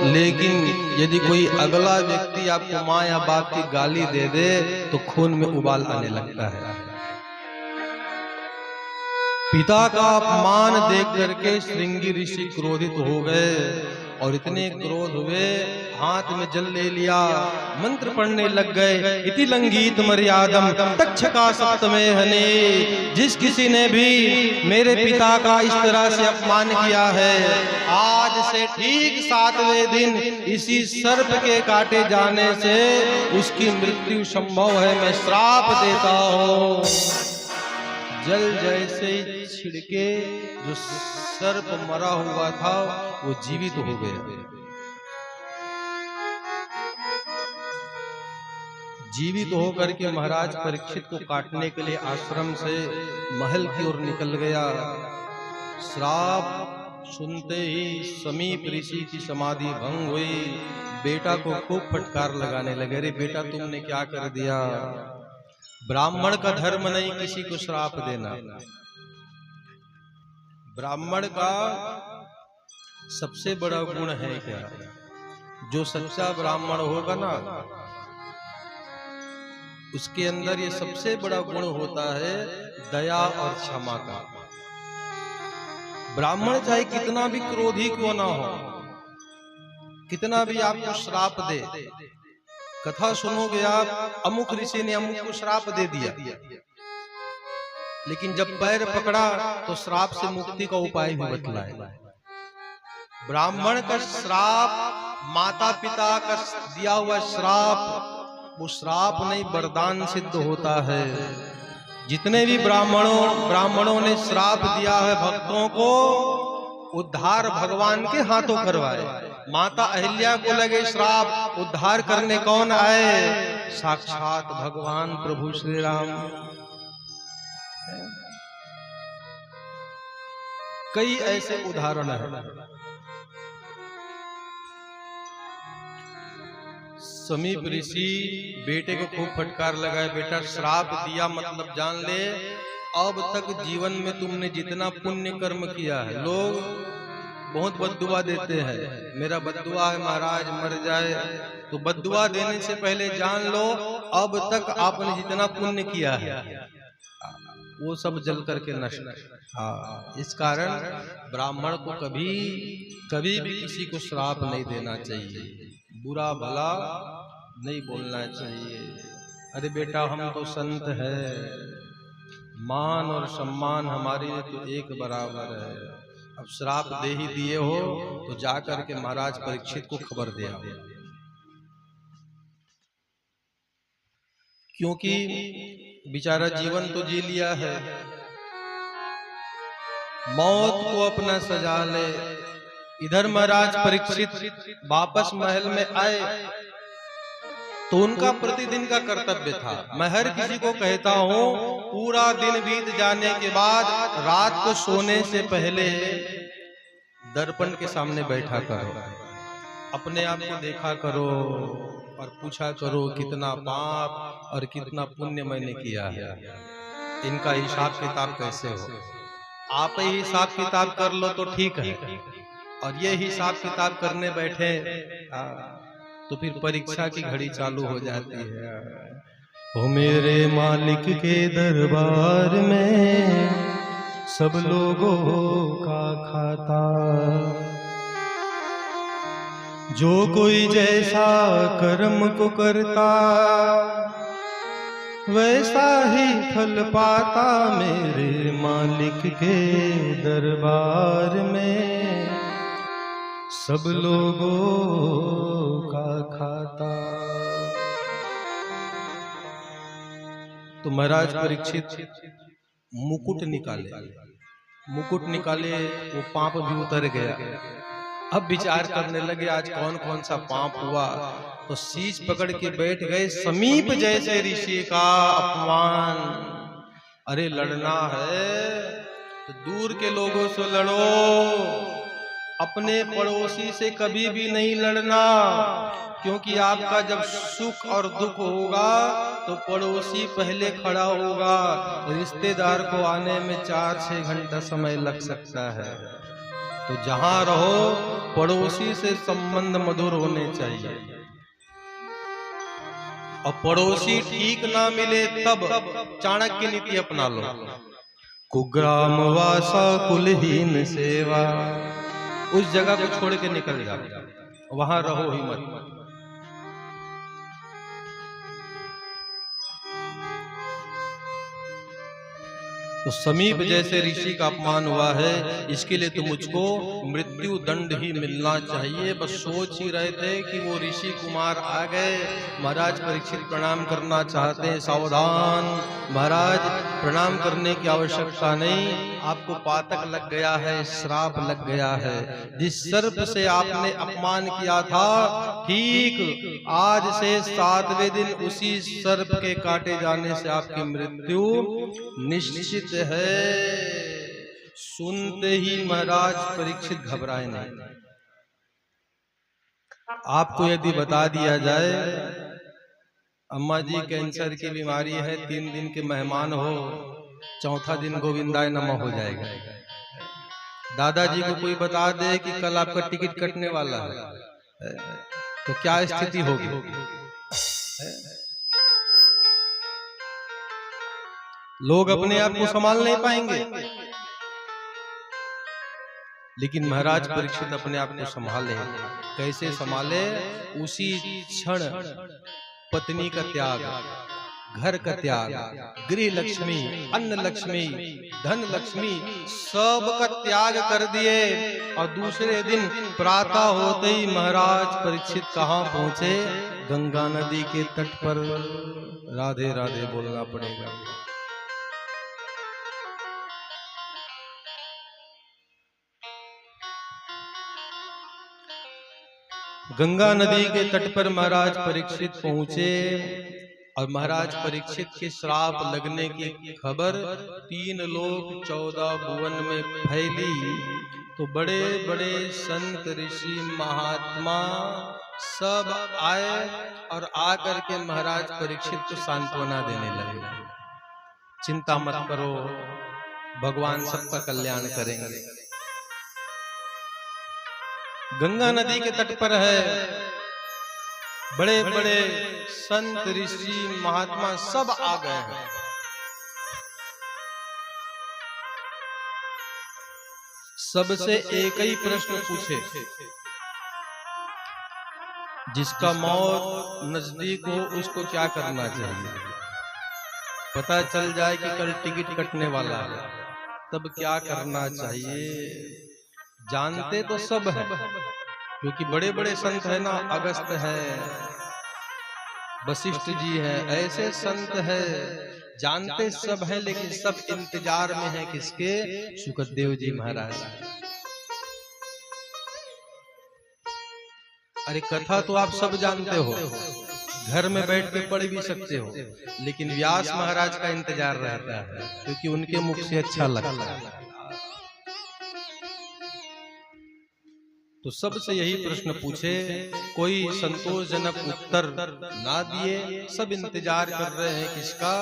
लेकिन यदि कोई अगला व्यक्ति आपको माँ या बाप की गाली दे दे तो खून में उबाल आने लगता है। पिता का अपमान देख करके श्रृंगी ऋषि क्रोधित हो गए और इतने क्रोध हुए हाथ में जल ले लिया, मंत्र पढ़ने लग गए। इति लंघित मर्यादम तक्षका सप्तमे हने, जिस किसी ने भी मेरे पिता का इस तरह से अपमान किया है, आज से ठीक 7वें दिन इसी सर्प के काटे जाने से उसकी मृत्यु संभव है। मैं श्राप देता हूं। जल जैसे छिड़के जो सर्प मरा हुआ था वो जीवित हो गया। जीवित होकर के महाराज परीक्षित को काटने के लिए आश्रम से महल की ओर निकल गया। श्राप सुनते ही समीप ऋषि की समाधि भंग हुई। बेटा को खूब फटकार लगाने लगे, अरे बेटा तुमने क्या कर दिया? ब्राह्मण का धर्म नहीं किसी को श्राप देना। ब्राह्मण का सबसे बड़ा गुण है क्या? जो सच्चा ब्राह्मण होगा ना, उसके अंदर ये सबसे बड़ा गुण होता है दया और क्षमा का। ब्राह्मण चाहे कितना भी क्रोधी क्यों ना हो, कितना भी आपको श्राप दे, कथा सुनोगे आप, अमुक ऋषि ने अमुक को श्राप दे दिया, लेकिन जब पैर पकड़ा तो श्राप से मुक्ति का उपाय भी बतलाया। ब्राह्मण का श्राप, माता पिता का दिया हुआ श्राप, वो श्राप नहीं वरदान सिद्ध होता है। जितने भी ब्राह्मणों ने श्राप दिया है भक्तों को, उद्धार भगवान के हाथों करवाए। माता अहिल्या को लगे श्राप, उद्धार करने कौन आए? साक्षात भगवान प्रभु श्री राम। कई ऐसे उदाहरण हैं। समीप ऋषि बेटे को खूब फटकार लगाए, बेटा श्राप दिया मतलब जान ले अब तक जीवन में तुमने जितना पुण्य कर्म किया है, लोग बहुत बद्दुआ देते हैं, मेरा बद्दुआ है महाराज मर जाए, तो बद्दुआ देने से पहले जान लो अब तक आपने जितना पुण्य किया है वो सब जल करके नष्ट। इस कारण ब्राह्मण को कभी भी किसी को श्राप नहीं देना चाहिए, बुरा भला नहीं बोलना चाहिए। अरे बेटा हम तो संत है, मान और सम्मान हमारे लिए तो एक बराबर है। अब श्राप दे ही दिए हो तो जाकर के महाराज परीक्षित को खबर दे आओ, क्योंकि बेचारा जीवन तो जी लिया है, मौत को अपना सजा ले। इधर महाराज परीक्षित वापस महल में आए तो उनका प्रतिदिन का कर्तव्य था, मैं हर किसी को कहता हूं पूरा दिन बीत जाने के बाद रात को सोने से पहले दर्पण के सामने बैठा करो, अपने आप को देखा करो और पूछा करो कितना पाप और कितना पुण्य मैंने किया है, इनका हिसाब किताब कैसे हो। आप ही हिसाब किताब कर लो तो ठीक है, और ये हिसाब किताब करने बैठे तो फिर परीक्षा की घड़ी चालू हो जाती है। ओ मेरे मालिक के दरबार में सब लोगों का खाता, जो कोई जैसा कर्म को करता वैसा ही फल पाता। मेरे मालिक के दरबार में सब लोगों का खाता। तो महाराज परीक्षित मुकुट निकाले, वो पाप भी उतर गया। अब विचार करने लगे आज कौन कौन सा पाप हुआ, तो शीश पकड़ के बैठ गए। समीप जैसे ऋषि का अपमान, अरे लड़ना है तो दूर के लोगों से लड़ो, अपने पड़ोसी से कभी भी नहीं लड़ना, क्योंकि आपका जब सुख और दुख होगा तो पड़ोसी पहले खड़ा होगा। रिश्तेदार को आने में 4-6 घंटा समय लग सकता है। तो जहां रहो पड़ोसी से संबंध मधुर होने चाहिए, और पड़ोसी ठीक ना मिले तब चाणक्य नीति अपना लो। कुग्राम वासा कुलहीन सेवा, उस जगह को छोड़ के निकल जाओ, वहां रहो ही मत। तो समीप जैसे ऋषि का अपमान हुआ है, इसके लिए तो मुझको मृत्यु दंड ही मिलना चाहिए। बस सोच ही रहे थे कि वो ऋषि कुमार आ गए। महाराज परीक्षित प्रणाम करना चाहते हैं, सावधान महाराज, प्रणाम करने की आवश्यकता नहीं, आपको पातक लग गया है, श्राप लग गया है। जिस सर्प से आपने अपमान किया था, ठीक आज से 7वें दिन उसी सर्प के काटे जाने से आपकी मृत्यु निश्चित है। सुनते ही महाराज परीक्षित घबराए नहीं। आपको यदि बता दिया जाए अम्मा जी कैंसर की बीमारी है, 3 दिन के मेहमान हो, चौथा दिन गोविंदाय नमः हो जाएगा। दादाजी को कोई बता दे कि कल आपका टिकट कटने वाला है, तो क्या स्थिति होगी? लोग अपने आप को संभाल नहीं पाएंगे। लेकिन महाराज परीक्षित अपने आप को संभाले। कैसे संभाले? उसी क्षण पत्नी का त्याग, घर का त्याग, गृह लक्ष्मी, अन्न लक्ष्मी, धन लक्ष्मी, सब का त्याग कर दिए। और दूसरे दिन प्रातः होते ही महाराज परीक्षित कहाँ पहुंचे? गंगा नदी के तट पर। राधे राधे बोलना पड़ेगा। गंगा नदी के तट पर महाराज परीक्षित पहुंचे, और महाराज परीक्षित के श्राप लगने की खबर 3 लोक 14 भुवन में फैली। तो बड़े बड़े संत ऋषि महात्मा सब आए और आकर के महाराज परीक्षित को सांत्वना देने लगे। चिंता मत करो, भगवान सबका कल्याण करेंगे। गंगा नदी के तट पर है, बड़े बड़े संत ऋषि महात्मा सब आ गए हैं। सबसे एक ही प्रश्न पूछे, जिसका मौत नजदीक हो उसको क्या करना चाहिए? पता चल जाए कि कल टिकट कटने वाला है, तब क्या करना चाहिए? जानते तो सब है, क्योंकि बड़े बड़े संत है ना, अगस्त है, वशिष्ठ जी है, ऐसे संत है, जानते सब है। लेकिन सब इंतजार में है किसके? सुखदेव जी महाराज। अरे कथा तो आप सब जानते हो, घर में बैठ के पढ़ भी सकते हो, लेकिन व्यास महाराज का इंतजार रहता है, क्योंकि उनके मुख से अच्छा लगता है। तो सबसे यही प्रश्न पूछे, कोई संतोषजनक उत्तर ना दिए। सब इंतजार कर रहे हैं किसका?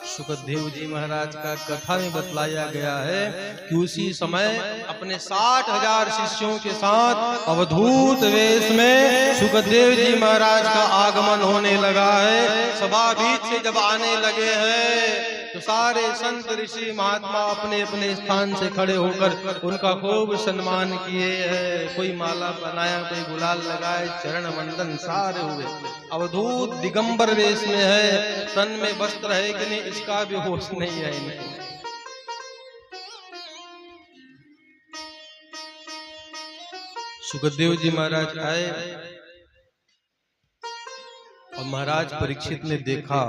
सुखदेव जी महाराज का। कथा में बतलाया गया है कि उसी समय अपने 60,000 शिष्यों के साथ अवधूत वेश में सुखदेव जी महाराज का आगमन होने लगा है। सभा बीच से जब आने लगे हैं तो सारे संत ऋषि महात्मा अपने अपने स्थान से खड़े होकर उनका खूब सम्मान किए हैं। कोई माला बनाया, कोई गुलाल लगाए, चरण वंदन सारे हुए। अवधूत दिगंबर वेश में है, तन में वस्त्र है कि नहीं इसका भी होश नहीं है इनको। सुखदेव जी महाराज आए और महाराज परीक्षित ने देखा।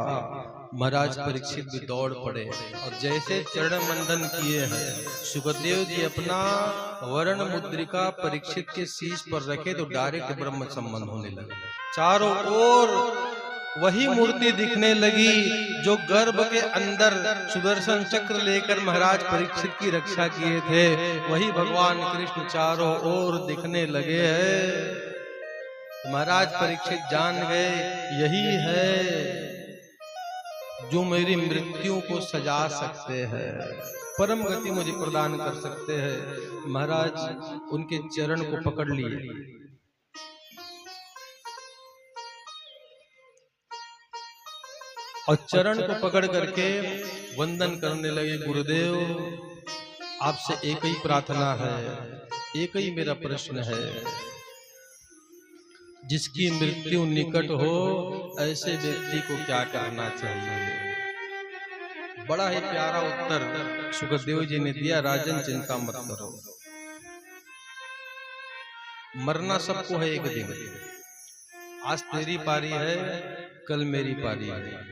महाराज परीक्षित भी दौड़ पड़े और जैसे चरण वंदन किए हैं, सुखदेव जी अपना वर्ण मुद्रिका परीक्षित के शीश पर रखे तो डायरेक्ट ब्रह्म संबंध होने लगा। चारों ओर वही मूर्ति दिखने लगी जो गर्भ के अंदर सुदर्शन चक्र लेकर महाराज परीक्षित की रक्षा किए थे। वही भगवान कृष्ण चारों ओर दिखने लगे हैं। महाराज परीक्षित जान गए यही है जो मेरी मृत्यु को सजा सकते हैं। परम गति मुझे प्रदान कर सकते हैं। महाराज उनके चरण को पकड़ लिए और चरण को पकड़ करके वंदन करने लगे। गुरुदेव, आपसे एक ही प्रार्थना है, एक ही मेरा प्रश्न है। जिसकी मृत्यु निकट हो ऐसे व्यक्ति को क्या करना चाहिए? बड़ा ही प्यारा उत्तर सुखदेव जी ने दिया। राजन, चिंता मत करो, मरना सबको है एक दिन। आज तेरी पारी है, कल मेरी पारी है।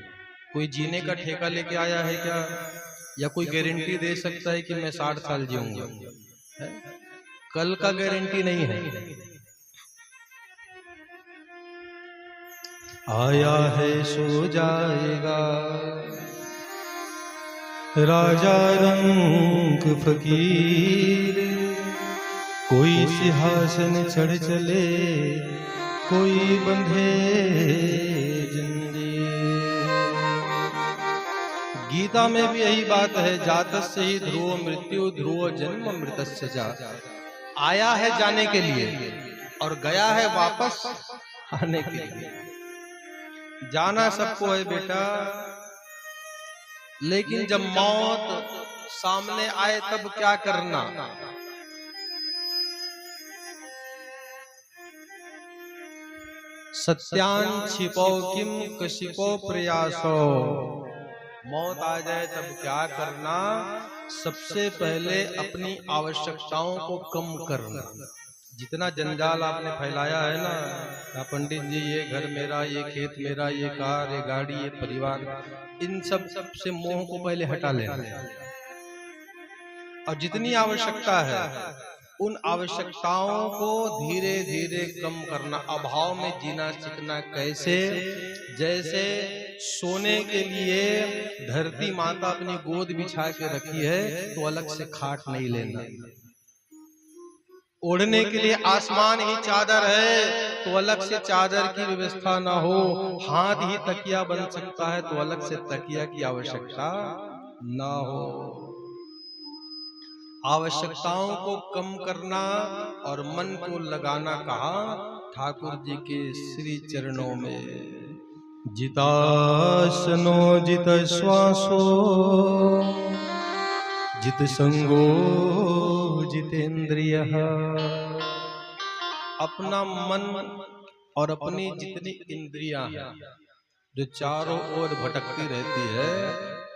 कोई जीने का ठेका लेके आया है क्या? या कोई गारंटी दे सकता है कि मैं 60 साल जीऊंगा? कल का गारंटी नहीं है। आया है सो जाएगा, राजा रंग फकीर। कोई सिंहासन चढ़ चले, कोई बंधे जंजीर। गीता में भी यही बात है, जातस्य ही ध्रुव मृत्यु, ध्रुव जन्म मृतस्य जात। आया है जाने के लिए और गया है वापस आने के लिए। जाना सबको है बेटा, लेकिन जब मौत सामने आए तब क्या करना? सत्यान छिपो किम कशिपो प्रयासो। मौत आ जाए तब क्या करना? सबसे पहले अपनी आवश्यकताओं को कम करना। जितना जंजाल आपने फैलाया है ना, पंडित जी ये घर मेरा, ये खेत मेरा, ये कार, ये गाड़ी, ये परिवार, इन सब से मोह को पहले हटा लेना। और जितनी आवश्यकता है उन आवश्यकताओं को धीरे धीरे कम करना। अभाव में जीना सीखना कैसे? जैसे सोने के लिए धरती माता अपनी गोद बिछा के रखी है तो अलग से खाट नहीं लेना। ओढ़ने के लिए आसमान ही चादर है तो अलग से चादर की व्यवस्था ना हो। हाथ ही तकिया बन सकता है तो अलग से तकिया की आवश्यकता ना हो। आवश्यकताओं को कम करना और मन को लगाना कहा ठाकुर जी के श्री चरणों में। जितासनो जित श्वासो जित संगो जितेंद्रिय। अपना मन और अपनी जितनी इंद्रियां हैं जो चारों ओर भटकती रहती है,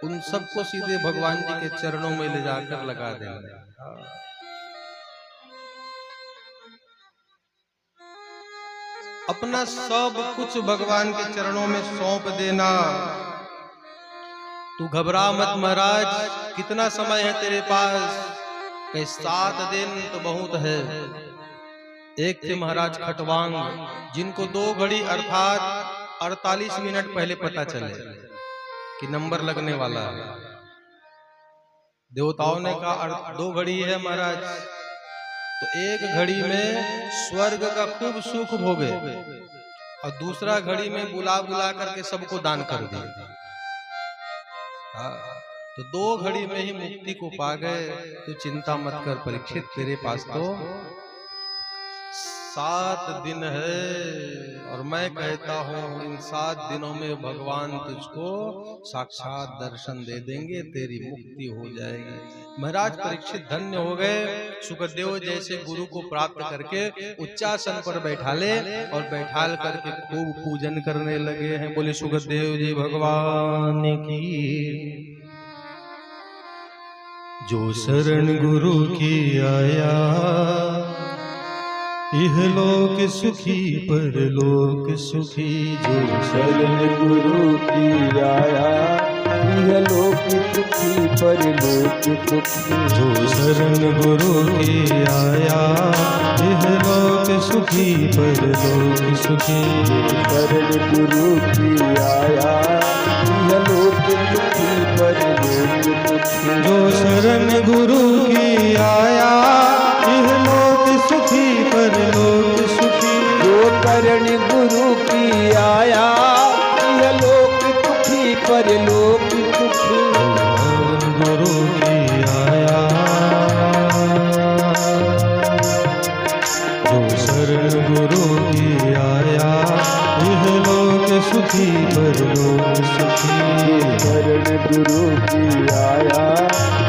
उन सबको सीधे भगवान जी के चरणों में ले जाकर लगा देना। अपना सब कुछ भगवान के चरणों में सौंप देना। तू घबरा मत महाराज, कितना समय है तेरे पास? कहीं 7 दिन तो बहुत है। एक थे महाराज खटवांग, जिनको 2 घड़ी अर्थात 48 मिनट पहले पता चले कि नंबर लगने वाला है। देवताओं ने कहा 2 घड़ी है महाराज, तो 1 घड़ी में स्वर्ग का खूब सुख भोगे और दूसरा घड़ी में बुला बुला करके सबको दान कर दिया। तो 2 घड़ी में ही मुक्ति को पा गए। तो चिंता मत कर परीक्षित, तेरे पास तो 7 दिन है। और मैं कहता हूँ इन 7 दिनों में भगवान तुझको साक्षात दर्शन दे देंगे, तेरी मुक्ति हो जाएगी। महाराज परीक्षित धन्य हो गए। सुखदेव जैसे गुरु को प्राप्त करके उच्चासन पर बैठा ले और बैठाल करके खूब पूजन करने लगे हैं। बोले सुखदेव जी भगवान की। जो शरण गुरु की आया, इहलोक सुखी परलोक सुखी। जो शरण गुरु की आया, इहलोक सुखी परलोक सुखी। जो शरण गुरु की आया, इहलोक सुखी परलोक सुखी। शरण गुरु की आया, इहलोक सुखी परलोक सुखी। जो शरण गुरु की आया, इहलोक सुखी परलोक सुखी। जो शरण गुरु की आया, इहलोक सुखी परलोक सुखी। गुरु की आया, यह लोक सुखी परलोक सुखी। शरण गुरु की आया,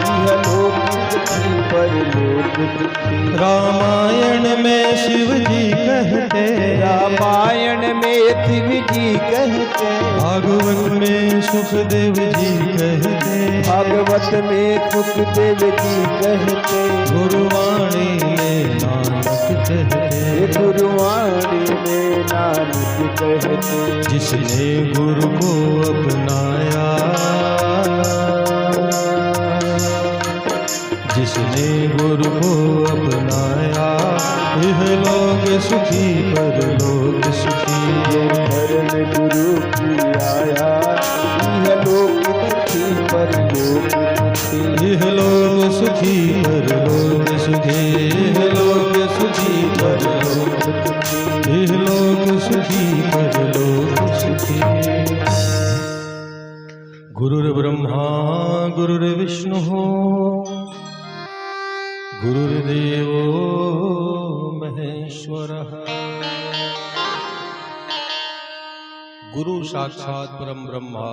यह लोक सुखी परलोक सुखी। रामायण में शिव जी कहते, रामायण में शिव जी कहते, भागवत में सुखदेव जी कहते, भागवत में सुखदेव जी कहते, गुरुवाणी में नानक कहते, गुरुवाणी में नानक कहते। जिसने गुरु को अपनाया, जिसने गुरु को अपनाया, यह लोक सुखी परलोक सुखी। शरण गुरु की आया, यह लोक सुखी परलोक सुखी। यह लोक सुखी परलोक सुखी। यह लोक सुखी परलोक सुखी। यह लोक सुखी परलोक सुखी। गुरुर्ब्रह्मा गुरुर्विष्णु गुरुर्देवो महेश्वरः। गुरु साक्षात् परम ब्रह्मा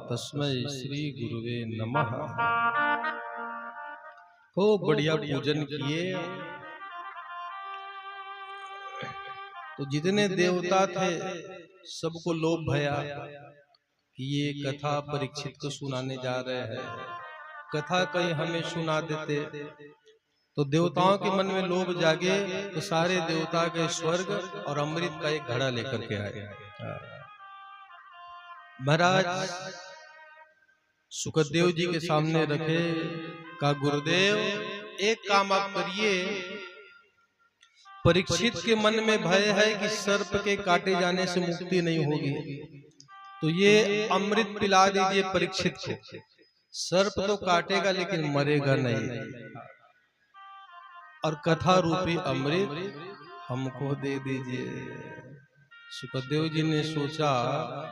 तस्मै श्री गुरुवे नमः। खूब बढ़िया पूजन किए। तो जितने देवता थे सबको लोभ भया कि ये कथा परीक्षित को सुनाने जा रहे हैं, कथा कहीं हमें सुना देते। तो देवताओं के मन में लोभ जागे, तो सारे देवता के स्वर्ग और अमृत का एक घड़ा लेकर के आए। महाराज सुखदेव जी के सामने रखे, कहा गुरुदेव एक काम आप करिए, परीक्षित के मन में भय है कि सर्प के काटे जाने से मुक्ति नहीं होगी, तो ये अमृत पिला दीजिए परीक्षित को। सर्प तो काटेगा लेकिन मरेगा नहीं, और कथा रूपी अमृत हमको दे दीजिए। सुखदेव जी ने सोचा,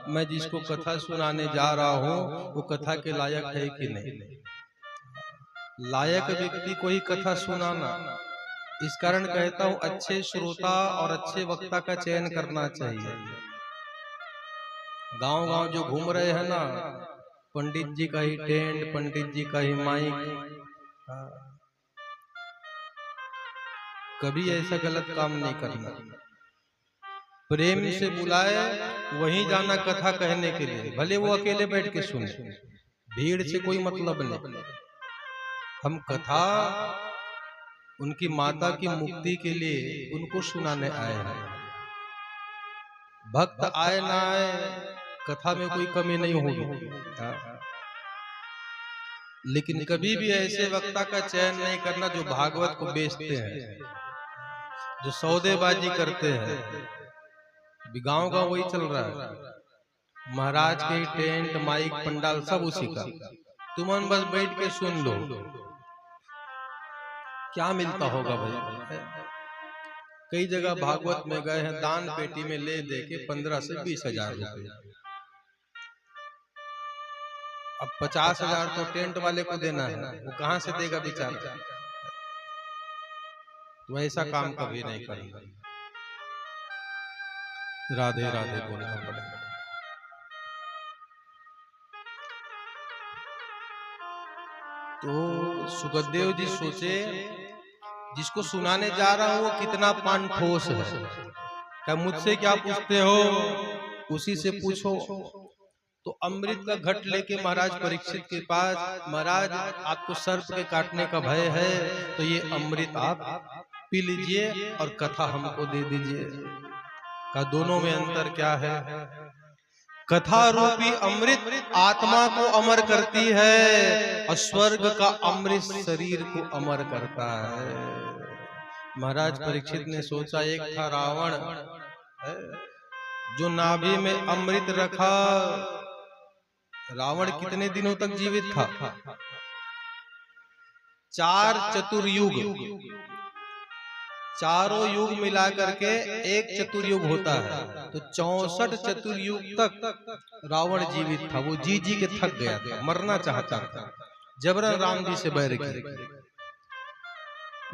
मैं जिसको कथा सुनाने जा रहा हूं वो कथा के लायक है कि नहीं। लायक व्यक्ति को ही कथा सुनाना, इस कारण कहता हूं अच्छे श्रोता और अच्छे वक्ता का चयन करना चाहिए। गांव गांव जो घूम रहे हैं ना, पंडित जी का ही टेंट, पंडित जी का ही माइक, कभी ऐसा गलत काम नहीं करना। प्रेम से बुलाए वहीं जाना कथा कहने के लिए, भले वो अकेले बैठ के सुने, भीड़ से कोई मतलब नहीं। हम कथा उनकी माता की मुक्ति के लिए उनको सुनाने आए हैं। भक्त आए ना आए, कथा में कोई कमी नहीं होगी। लेकिन कभी भी ऐसे वक्ता का चयन नहीं करना जो भागवत को बेचते हैं, जो सौदेबाजी करते हैं। गांव गांव वही चल रहा है। महाराज के टेंट, माइक, पंडाल सब उसी का। तुम बस बैठ के सुन लो, क्या मिलता होगा भाई। कई जगह भागवत में गए हैं, दान पेटी में ले दे के 15 से 20 हजार रुपए। अब 50 हजार तो टेंट वाले को देना है, वो कहां से देगा बेचारा। तो ऐसा काम कभी नहीं करना। राधे राधे बोलना पड़ेगा। तो सुखदेव जी सोचे, जिसको सुनाने जा रहा हूं वो कितना पान ठोस है, क्या मुझसे क्या पूछते हो, उसी से पूछो। तो अमृत का घट लेके महाराज परीक्षित के पास, महाराज आपको सर्प के काटने का भय है, तो ये अमृत आप पी लीजिए और कथा हमको दे दीजिए। का दोनों में अंतर क्या है। कथा रूपी अमृत आत्मा को अमर करती है और स्वर्ग का अमृत शरीर को अमर करता है। महाराज परीक्षित ने सोचा, एक था रावण जो नाभि में अमृत रखा। रावण कितने दिनों तक जीवित था? 4 चतुर्युग, चारों युग मिला करके एक चतुर्युग होता है। तो 64 चतुर्युग तक रावण जीवित था। वो जी के थक गया था, मरना चाहता था, जबरन राम जी से बैर किया।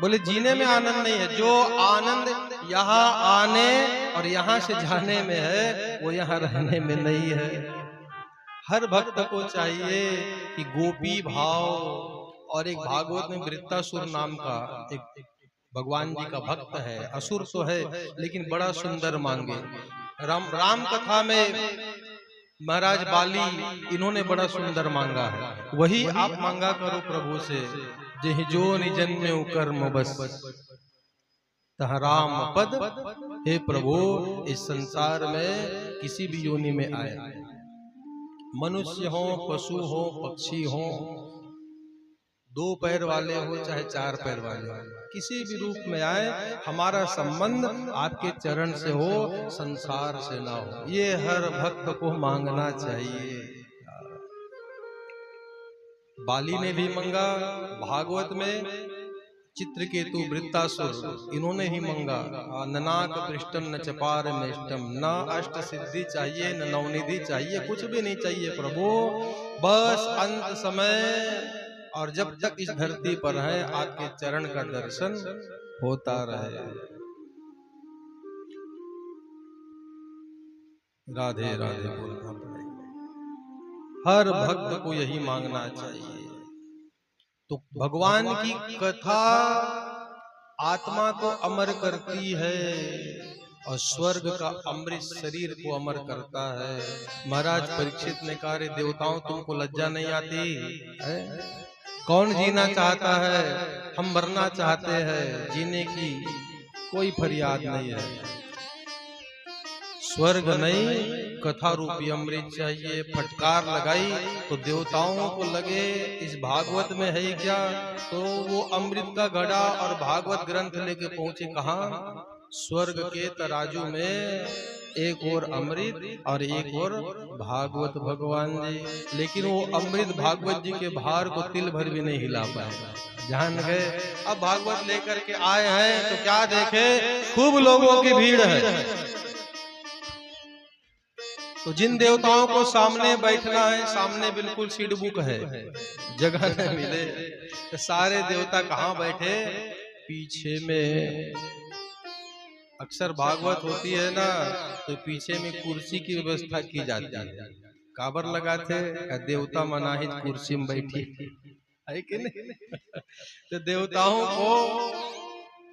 बोले जीने में आनंद नहीं है, जो आनंद यहाँ आने और यहाँ से जाने में है वो यहाँ रहने में नहीं है। हर भक्त को चाहिए कि गोपी भाव, और एक भागवत में वृत्तासुर नाम का एक भगवान जी का भक्त है, असुर तो है लेकिन बड़ा सुंदर मांगे। राम कथा में महाराज बाली इन्होंने बड़ा सुंदर मांगा है, वही आप मांगा करो प्रभु से, जेहि जो निजन में कर्म बस तह राम पद। हे प्रभु, इस संसार में किसी भी योनि में आए, मनुष्य हो, पशु हो, पक्षी हो, 2 पैर वाले हो चाहे 4 पैर वाले हो, किसी भी रूप में आए, हमारा संबंध आपके चरण से हो, संसार से ना हो। ये हर भक्त को मांगना चाहिए। बाली ने भी मांगा, भागवत में चित्रकेतु वृत्तासुर इन्होंने ही मांगा, ननाक पृष्ठम न चपार मेष्टम, न अष्ट सिद्धि चाहिए न नवनिधि चाहिए, कुछ भी नहीं चाहिए प्रभु, बस अंत समय और जब तक इस धरती पर है आपके चरण का दर्शन होता रहे। राधे राधे बोलना पड़ेगा, हर भक्त को यही मांगना चाहिए। तो भगवान की कथा आत्मा को अमर करती है और स्वर्ग का अमृत शरीर को अमर करता है। महाराज परीक्षित ने कहा, रे देवताओं तुमको लज्जा नहीं आती है? कौन जीना चाहता है? हम मरना चाहते हैं, जीने की कोई फरियाद नहीं है। स्वर्ग नहीं, कथा रूपी अमृत चाहिए। फटकार लगाई तो देवताओं को लगे इस भागवत में है क्या, तो वो अमृत का घड़ा और भागवत ग्रंथ लेके पहुंचे कहाँ? स्वर्ग के तराजू में एक और अमृत और एक और भागवत भगवान जी। लेकिन वो अमृत भागवत जी के भार को तिल भर भी नहीं हिला पाए, जान गए। अब भागवत लेकर के आए हैं तो क्या देखे, खूब लोगों की भीड़ है। तो जिन देवताओं को सामने बैठना है, सामने बिल्कुल सीट बुक है, जगह न मिले, तो सारे देवता कहाँ बैठे? पीछे में। अक्सर भागवत होती है ना, तो पीछे में कुर्सी की व्यवस्था की जाती है। काबर लगाते, देवता मनाहित कुर्सी में बैठी है कि नहीं? तो देवताओं को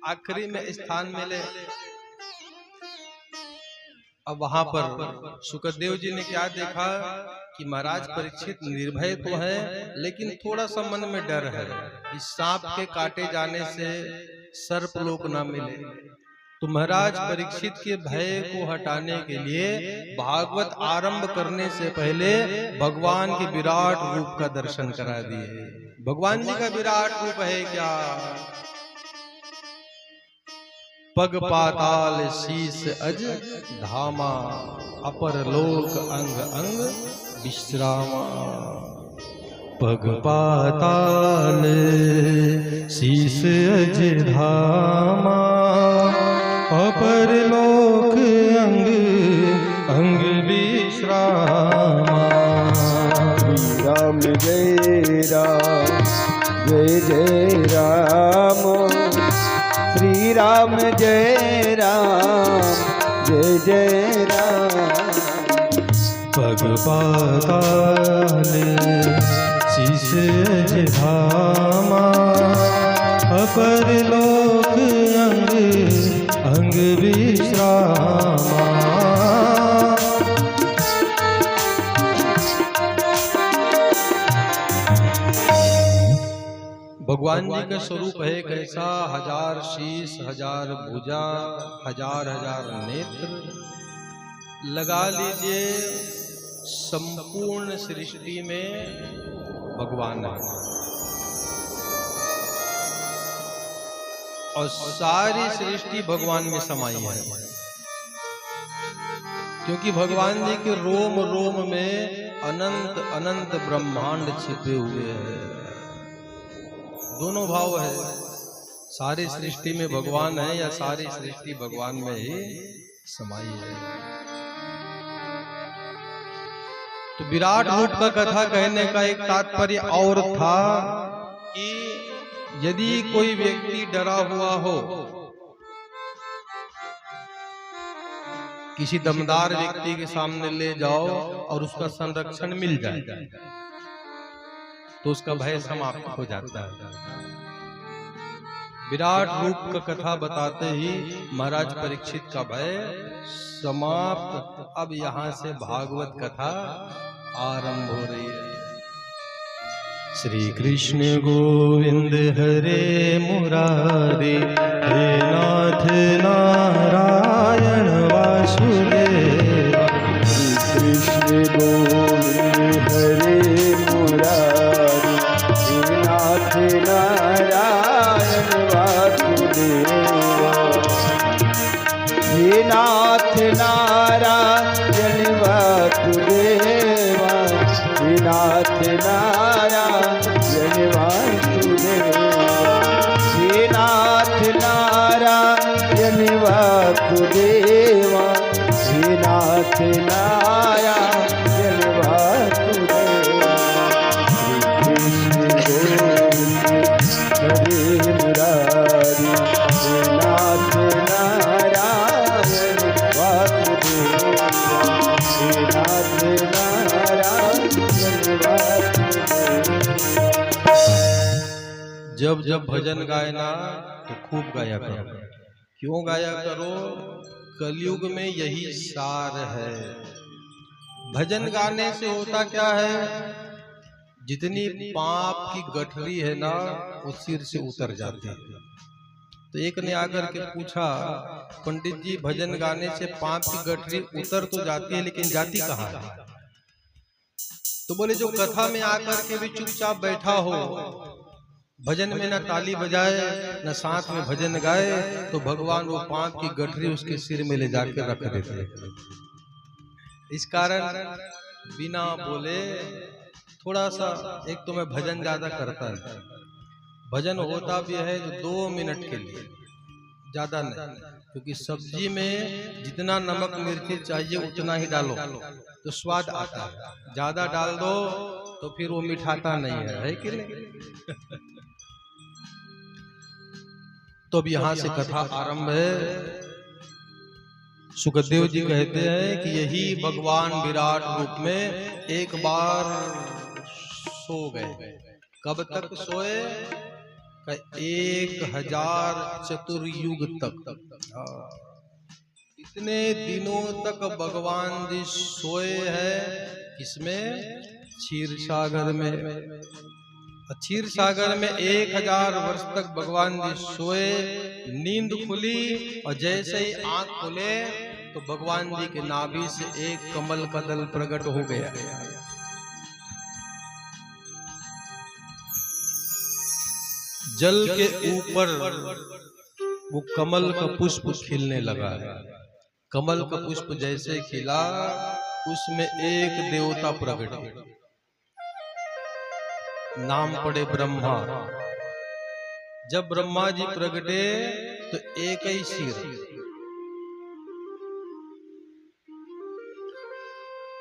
आखिरी में स्थान मिले। अब वहां पर सुखदेव जी ने क्या देखा कि महाराज परीक्षित निर्भय तो है, लेकिन थोड़ा सा मन में डर है कि सांप के काटे जाने से सर्प लोक ना मिले। तो महाराज परीक्षित के भय को हटाने के लिए भागवत आरंभ करने से पहले भगवान के विराट रूप का दर्शन करा दिए। भगवान जी का विराट रूप है क्या? पग पाताल शीस अज धामा, अपर लोक अंग अंग विश्रामा। पग पाताल शीस अज धामा, अपर लोक अंग अंग विश्रामा। श्री राम जय राम जय जय राम, श्री राम जय राम जय जय राम। पग पाताल शीस अज धामा, अपर लोक अंग अंग विश्रामा। भगवान जी का स्वरूप है कैसा? 1000 शीश, 1000 भुजा, 1000 नेत्र। लगा लीजिए संपूर्ण सृष्टि में भगवान है, और सारी सृष्टि भगवान में समाई है, क्योंकि भगवान जी के रोम रोम में अनंत अनंत ब्रह्मांड छिपे हुए हैं। दोनों भाव है, सारी सृष्टि में भगवान है या सारी सृष्टि भगवान में ही समाई है। तो विराट रूप का कथा कहने का एक तात्पर्य और था कि यदि कोई व्यक्ति डरा हुआ हो, किसी दमदार व्यक्ति के सामने ले जाओ और उसका संरक्षण मिल जाए तो उसका भय समाप्त हो जाता है। विराट रूप का कथा बताते ही महाराज परीक्षित का भय समाप्त। अब यहाँ से भागवत कथा आरंभ हो रही है। श्री कृष्ण गोविंद हरे मुरारे, हे नाथ नारायण वासुदेव। श्री कृष्ण गोविंद हरे मुरारी, हे नाथ नारायण वासुदेव। हे नाथ नारायण वासुदेव, हे नाथ नारायण वासुदेव। हे नाथ नारायण वासुदेव, हे नाथ नारायण वासुदेव। श्री कृष्ण गोविंद हरे मुरारी, हे नाथ नारायण वासुदेव, हे नाथ नारायण वासुदेव। जब जब भजन गायना तो खूब गाया करो। क्यों गाया करो? कलयुग में यही सार है। भजन गाने से होता क्या है, जितनी पाप की गठरी है ना वो सिर से उतर जाती है। तो एक ने आकर के पूछा, पंडित जी भजन गाने से पाप की गठरी उतर तो जाती है लेकिन जाती कहाँ है? तो बोले जो कथा में आकर के भी चुपचाप बैठा हो, भजन में न ताली बजाए न साथ में भजन गाए, तो भगवान वो पाप की गठरी उसके सिर में ले जाकर रख देते। इस कारण बिना बोले थोड़ा सा, एक तो मैं भजन ज्यादा करता है, भजन होता भी है जो 2 मिनट के लिए, ज्यादा नहीं, क्योंकि सब्जी में जितना नमक मिर्ची चाहिए उतना ही डालो तो स्वाद आता है। ज्यादा डाल दो तो फिर वो मिठाता नहीं है कि नहीं? तो अब यहाँ से कथा आरंभ है। सुखदेव जी कहते हैं कि यही भगवान विराट रूप में एक बार सो गए। कब तक सोए? 1000 चतुर्युग तक। इतने दिनों तक भगवान जी सोए हैं। किसमें? क्षीर सागर में। क्षीर सागर में 1000 वर्ष तक भगवान जी सोए। नींद खुली और जैसे ही आंख खुले तो भगवान जी के नाभि से एक कमल का दल प्रकट हो गया। जल के ऊपर वो कमल का पुष्प खिलने लगा। कमल का पुष्प जैसे खिला, उसमें एक देवता प्रकट हुए। नाम पड़े ब्रह्मा। जब ब्रह्मा जी प्रगटे तो एक ही सिर,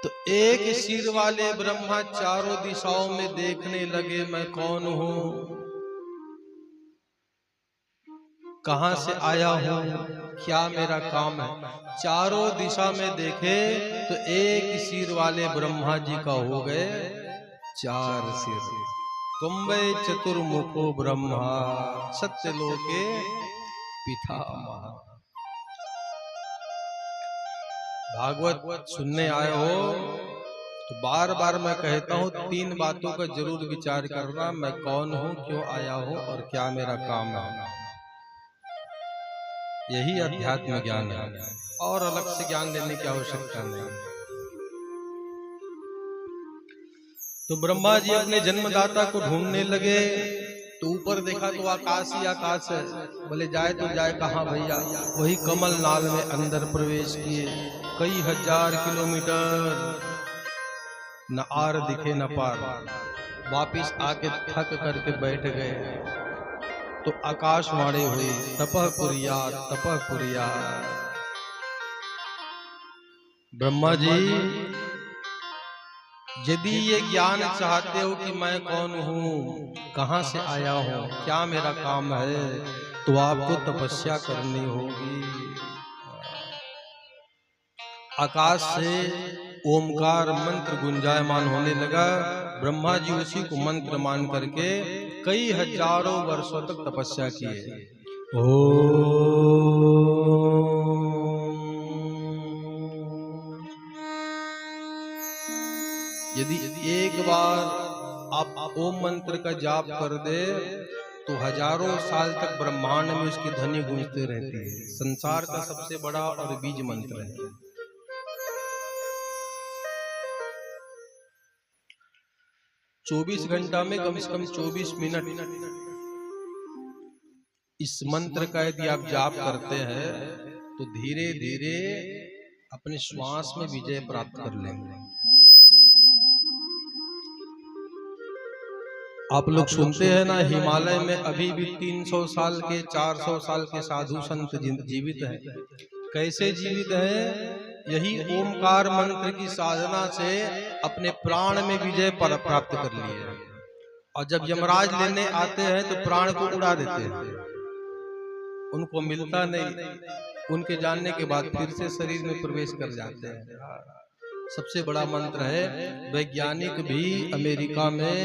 तो एक सिर वाले ब्रह्मा चारों दिशाओं में देखने लगे, मैं कौन हूं, कहां से आया हूं, क्या मेरा काम है। चारों दिशा में देखे तो एक सिर वाले ब्रह्मा जी का हो गए 4 सिर। कुंभे चतुर्मुखो ब्रह्मा सत्यलोके पितामह। भागवत सुनने आए हो तो बार बार मैं कहता हूँ 3 बातों का जरूर विचार करना। मैं कौन हूँ, क्यों आया हूँ और क्या मेरा काम है। यही अध्यात्म ज्ञान है, और अलग से ज्ञान लेने की आवश्यकता नहीं। तो ब्रह्मा जी अपने जन्मदाता को ढूंढने लगे तो ऊपर देखा तो आकाश ही आकाश है। बोले जाए तो जाए कहाँ भैया। वही कमल नाल में अंदर प्रवेश किए। कई 1000 किलोमीटर, न आर दिखे न पार। वापिस आके थक करके बैठ गए तो आकाशवाणी हुई, तपः कुर्यात् तपः कुर्यात्। ब्रह्मा जी यदि ये ज्ञान चाहते हो कि मैं कौन हूँ, कहाँ से आया हूँ, क्या मेरा काम है, तो आपको तपस्या करनी होगी। आकाश से ओमकार मंत्र गुंजायमान होने लगा। ब्रह्मा जी उसी को मंत्र मान करके कई हजारों वर्षों तक तपस्या किए। यदि एक बार आप ओम मंत्र का जाप कर दे तो हजारों साल तक ब्रह्मांड में उसकी ध्वनि गूंजते रहती है। संसार का सबसे बड़ा और बीज मंत्र है। 24 घंटा में कम से कम 24 मिनट इस मंत्र का यदि आप जाप करते हैं तो धीरे धीरे अपने श्वास में विजय प्राप्त कर लेंगे। आप लोग सुनते हैं ना, हिमालय में अभी भी 300 साल के 400 साल के साधु संत जीवित हैं। कैसे जीवित हैं? यही ओमकार मंत्र की साधना से अपने प्राण में विजय प्राप्त कर लिए। और जब यमराज लेने आते हैं तो प्राण को उड़ा देते हैं, उनको मिलता नहीं। उनके जानने के बाद फिर से शरीर में प्रवेश कर जाते हैं। सबसे बड़ा मंत्र है। वैज्ञानिक भी अमेरिका में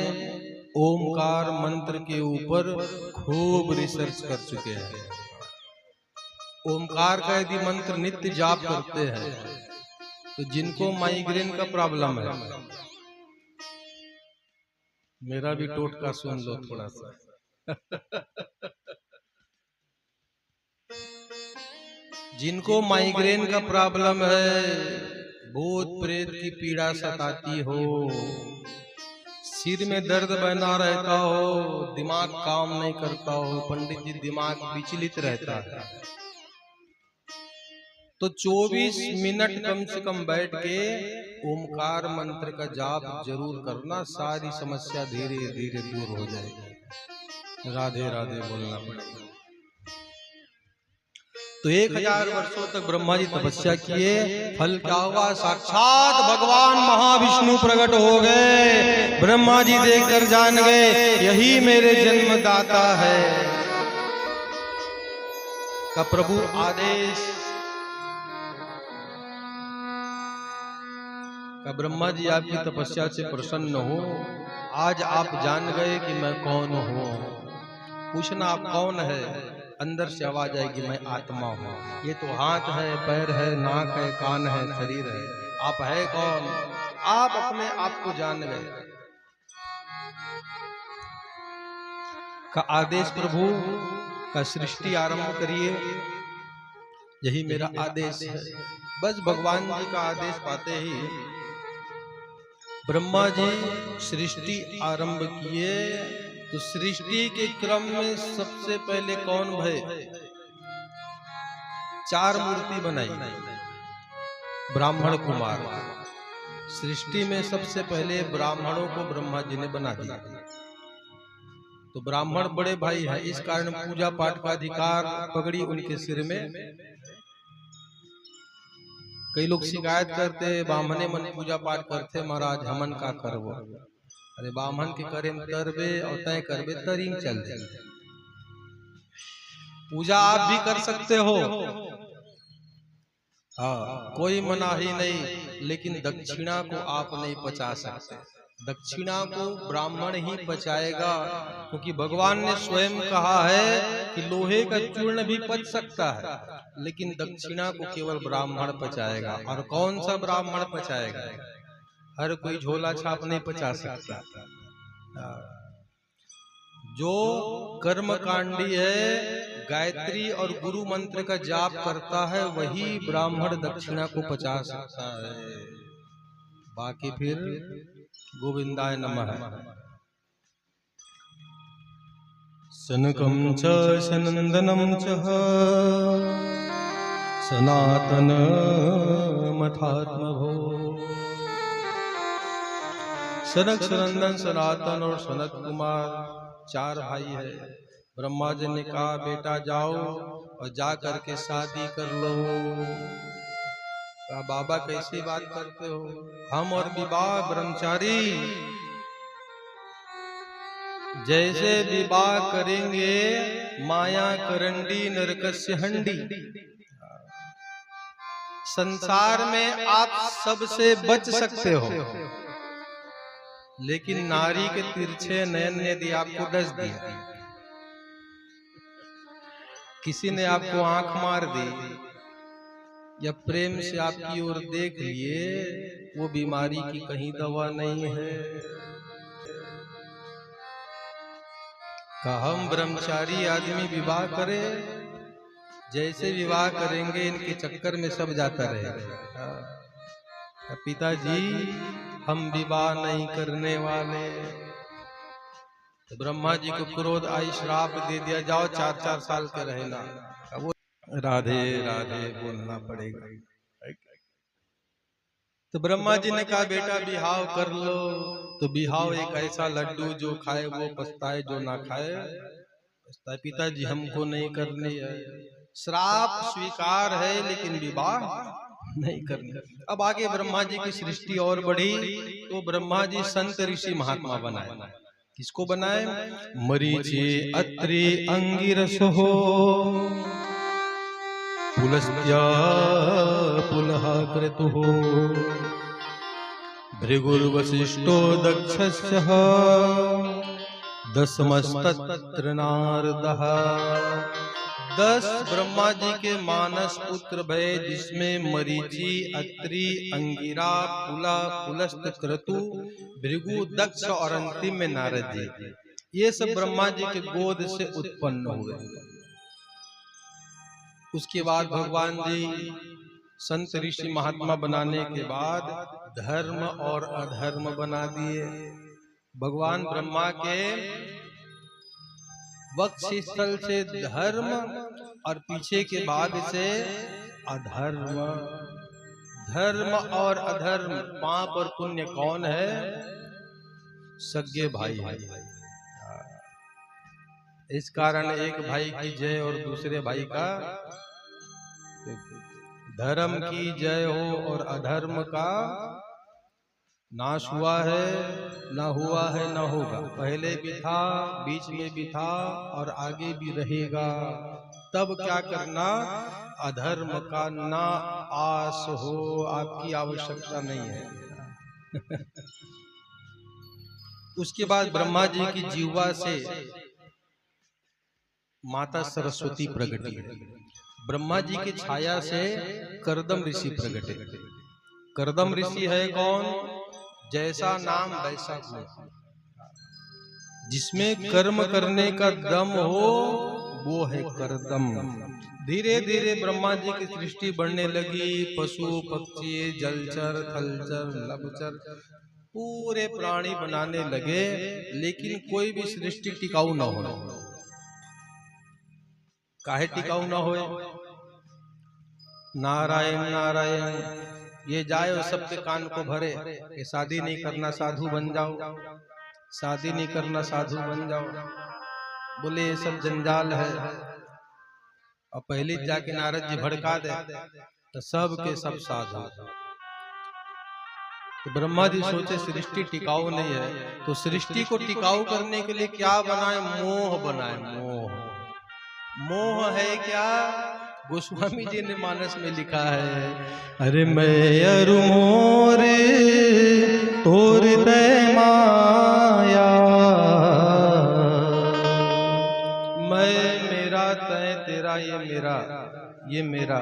ओमकार मंत्र के ऊपर खूब रिसर्च कर चुके हैं। ओमकार का यदि मंत्र नित्य जाप करते हैं तो जिनको माइग्रेन का प्रॉब्लम है, मेरा भी टोटका सुन लो थोड़ा सा। जिनको माइग्रेन का प्रॉब्लम है, भूत प्रेत की पीड़ा सताती हो, सिर में दर्द बना रहता हो, दिमाग काम नहीं करता हो, पंडित जी दिमाग विचलित रहता है, तो 24 मिनट कम से कम बैठ के ओमकार मंत्र का जाप जरूर करना। सारी समस्या धीरे धीरे दूर हो जाएगी। राधे राधे बोलना पड़ेगा। तो 1000 वर्षों तक ब्रह्मा जी तपस्या किए। फल क्या हुआ? साक्षात भगवान महाविष्णु प्रकट हो गए। ब्रह्मा जी देखकर जान गए यही मेरे जन्मदाता है। का प्रभु आदेश का ब्रह्मा जी आपकी तपस्या से प्रसन्न हो। आज आप जान गए कि मैं कौन हूँ। पूछना आप कौन है, अंदर से आवाज आएगी मैं आत्मा हूँ। ये तो हाथ है, पैर है, नाक है, कान है, शरीर है। आप है कौन? आप अपने आप को जान गए। का आदेश प्रभु का सृष्टि आरंभ करिए, यही मेरा आदेश है। बस भगवान जी का आदेश पाते ही ब्रह्मा जी सृष्टि आरंभ किए। तो सृष्टि के क्रम में सबसे पहले कौन भय? 4 मूर्ति बनाई ब्राह्मण कुमार। सृष्टि में सबसे पहले ब्राह्मणों को ब्रह्मा जी ने बना दिया। तो ब्राह्मण बड़े भाई हैं, इस कारण पूजा पाठ का अधिकार पगड़ी उनके सिर में। कई लोग शिकायत करते ब्राह्मणे मन पूजा पाठ करते, महाराज हमन का करबो। अरे ब्राह्मण के करे तरबे और तय करबे तरीम चल दे। पूजा आप भी कर सकते हो, हाँ, कोई मनाही नहीं, लेकिन दक्षिणा को आप नहीं पचा सकते। दक्षिणा को ब्राह्मण ही पचाएगा, क्योंकि भगवान ने स्वयं कहा है कि लोहे का चूर्ण भी पच सकता है, लेकिन दक्षिणा को केवल ब्राह्मण पचाएगा। और कौन सा ब्राह्मण पचाएगा? हर कोई झोला छाप नहीं पचा सकता। जो कर्मकांडी है, गायत्री और गुरु मंत्र का जाप करता है, वही ब्राह्मण दक्षिणा को पचा सकता है। बाकी फिर गोविंदाय नमः। सनकं च सनंदनं च सनातन मथात्मभो। सनक, सनंदन, सनातन और सनत कुमार 4 भाई है। ब्रह्मा जी ने कहा बेटा जाओ और जा करके शादी कर लो। कहा बाबा कैसी बात करते हो, हम और विवाह ब्रह्मचारी जैसे विवाह करेंगे माया करंडी नरकस्य हंडी। संसार में आप सबसे बच सकते हो, लेकिन नारी के तिरछे नयन ने यदि आपको डस दिया, किसी ने आपको आंख मार दी या प्रेम से आपकी ओर देख लिए, वो बीमारी की कहीं दवा नहीं है। कहा हम ब्रह्मचारी आदमी विवाह करे, जैसे विवाह करेंगे इनके चक्कर में सब जाता रहेगा। पिताजी हम विवाह नहीं करने वाले। तो ब्रह्मा जी को क्रोध आई, श्राप दे दिया, जाओ 4-4 साल के रहना। वो राधे राधे बोलना पड़ेगा। तो ब्रह्मा जी ने कहा बेटा बिहाव कर लो। तो बिहाव एक ऐसा लड्डू जो खाए वो पछताए, जो ना खाए पछताए। पिताजी हमको नहीं करनी है, श्राप स्वीकार है लेकिन विवाह नहीं करना। अब आगे ब्रह्मा जी की सृष्टि और बढ़ी, तो ब्रह्मा जी संत ऋषि महात्मा बनाए। किसको बनाए? मरीचि अत्रि अंगिरस हो पुलस्त्या पुलह क्रतु हो भृगुर्वसिष्ठो दक्षस्य दशमस्तत्र नारदः। 10 ब्रह्मा जी के मानस पुत्र भय, जिसमें मरीचि अत्रि अंगिरा पुला पुलस्त क्रतु भृगु दक्ष और अंतिम में नारद जी, ये सब ब्रह्मा जी के गोद से उत्पन्न हुए। उसके बाद भगवान जी संत ऋषि महात्मा बनाने के बाद धर्म और अधर्म बना दिए। भगवान ब्रह्मा के वक्षस्थल से धर्म और पीछे के बाद से अधर्म। धर्म और अधर्म, पाप और पुण्य कौन है? सगे भाई है। इस कारण एक भाई की जय और दूसरे भाई का धर्म की जय हो और अधर्म का नाश हुआ है, ना हुआ है, ना होगा। पहले भी था, बीच में भी था और आगे भी रहेगा। तब क्या करना? अधर्म का ना आस हो, आपकी आवश्यकता नहीं है। उसके बाद ब्रह्मा जी की जीवा से माता सरस्वती प्रकट हुई। ब्रह्मा जी की छाया से करदम ऋषि प्रकट हुए। करदम ऋषि है कौन? जैसा नाम वैसा गुण, जिसमें कर्म करने का दम हो वो है करदम। धीरे धीरे ब्रह्मा जी की सृष्टि बढ़ने लगी। पशु पक्षी जलचर थलचर नभचर पूरे प्राणी बनाने लगे, लेकिन कोई भी सृष्टि टिकाऊ न हो। काहे टिकाऊ न होए? नारायण नारायण ये जाए और सबके कान को भरे कि शादी नहीं करना साधु बन जाओ, शादी नहीं करना साधु बन जाओ। बोले ये सब जंजाल है। और पहले जाके नारद जी भड़का दे तो सब के सब साधु। तो ब्रह्मा जी सोचे सृष्टि टिकाऊ नहीं है, तो सृष्टि को टिकाऊ करने के लिए क्या बनाए? मोह बनाए। मोह, मोह है क्या? गोस्वामी जी ने मानस में लिखा है, अरे मैं अरु मोरे तोर तय माया, मैं मेरा तय तेरा, ये मेरा, ये मेरा,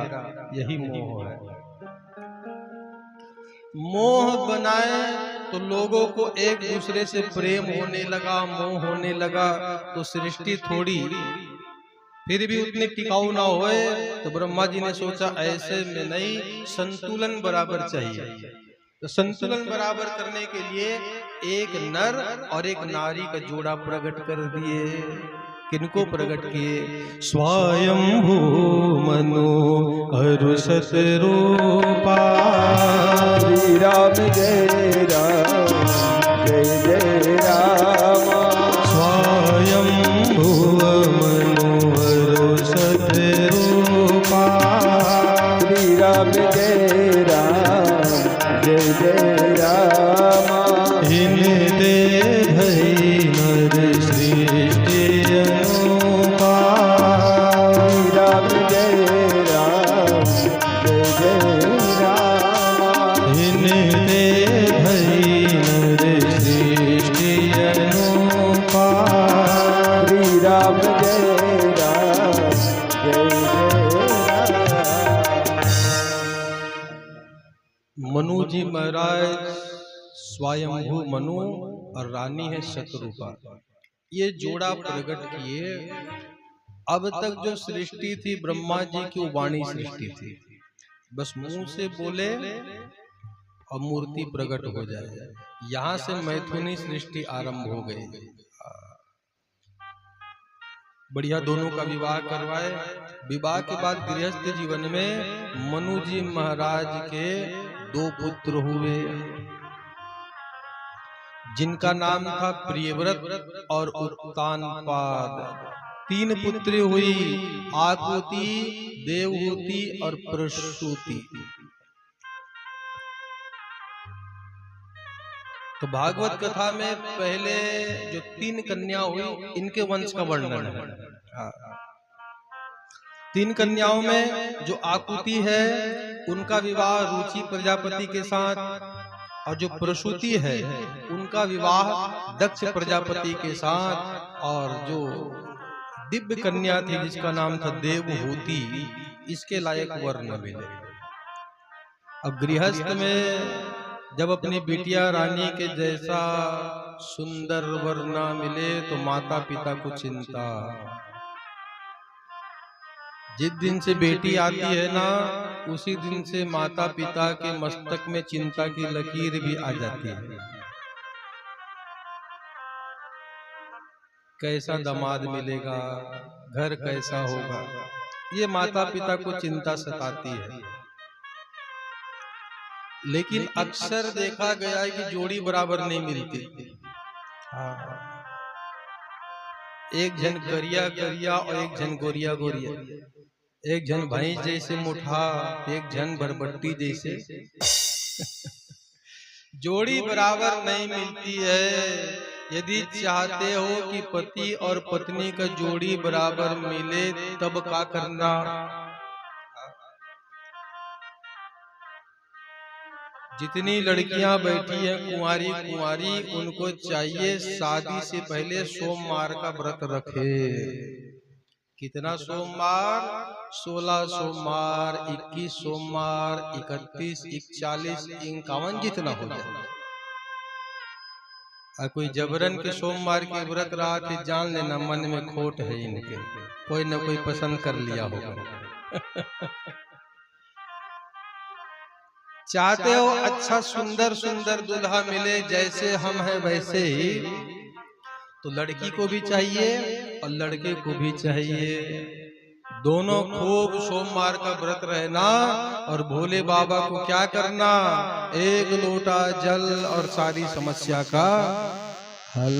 यही मोह है। मोह बनाए तो लोगों को एक दूसरे से प्रेम होने लगा, मोह होने लगा, तो सृष्टि थोड़ी फिर भी उतनी टिकाऊ ना होए। तो ब्रह्मा जी ने सोचा ऐसे में नहीं, संतुलन बराबर चाहिए। तो संतुलन बराबर करने के लिए एक नर और एक नारी का जोड़ा प्रकट कर दिए। किनको प्रकट किए? स्वयंभू मनु हरुषत रूपा श्री राम जय राम जय जय राम। स्वयंभू मनु हरुषत रूपा श्री राम जय राम मनु जी महाराज स्वयंभू मनु और रानी है शतरूपा, ये जोड़ा प्रकट किए। अब तक जो सृष्टि थी ब्रह्मा जी की वाणी सृष्टि थी, बस मुंह से बोले और मूर्ति प्रकट हो जाए। यहाँ से मैथुनी सृष्टि आरंभ हो गई। बढ़िया, दोनों का विवाह करवाए। विवाह के बाद गृहस्थ जीवन में मनु जी महाराज के 2 पुत्र हुए, जिनका नाम था प्रियव्रत और उत्तानपाद। 3 पुत्री हुई, आकुति, देवहूति और प्रसूति। तो भागवत कथा में पहले जो 3 कन्या हुई, इनके वंश का वर्णन है। 3 कन्याओं में जो आकुति है उनका विवाह रुचि प्रजापति के साथ, और जो प्रसूति है उनका विवाह दक्ष प्रजापति के साथ, और जो दिव्य कन्या थी जिसका नाम था देवहूति, इसके लायक वर न मिले। अब गृहस्थ में जब अपनी बिटिया रानी के जैसा सुंदर वर न मिले तो माता पिता को चिंता। जिस दिन से बेटी आती है ना, उसी दिन से माता पिता के मस्तक में चिंता की लकीर भी आ जाती है। कैसा दामाद मिलेगा, घर कैसा होगा, ये माता पिता को चिंता सताती है। लेकिन अक्सर देखा गया है कि जोड़ी बराबर नहीं मिलती। एक जन गरिया गरिया और एक जन गोरिया गोरिया, एक जन भैंस जैसे मुठा, एक जन बरबट्टी जैसे। जोड़ी बराबर नहीं मिलती है। यदि चाहते हो कि पति और पत्नी का जोड़ी बराबर मिले, तब क्या करना? जितनी लड़कियां बैठी हैं कुंवारी कुंवारी, उनको चाहिए शादी से पहले सोमवार का व्रत रखे। कितना सोमवार? 16 सोमवार, 21 सोमवार, 31, 41, 51, जितना हो जाए। कोई जबरन के सोमवार के व्रत रहा थे, जान लेना मन में खोट है इनके, कोई न कोई पसंद कर लिया होगा। चाहते हो अच्छा सुंदर सुंदर दूल्हा मिले, जैसे हम हैं वैसे ही, तो लड़की को भी चाहिए और लड़के को भी चाहिए। दोनों खूब सोमवार का व्रत रहना और भोले बाबा को क्या करना? 1 लोटा जल और सारी समस्या का हल।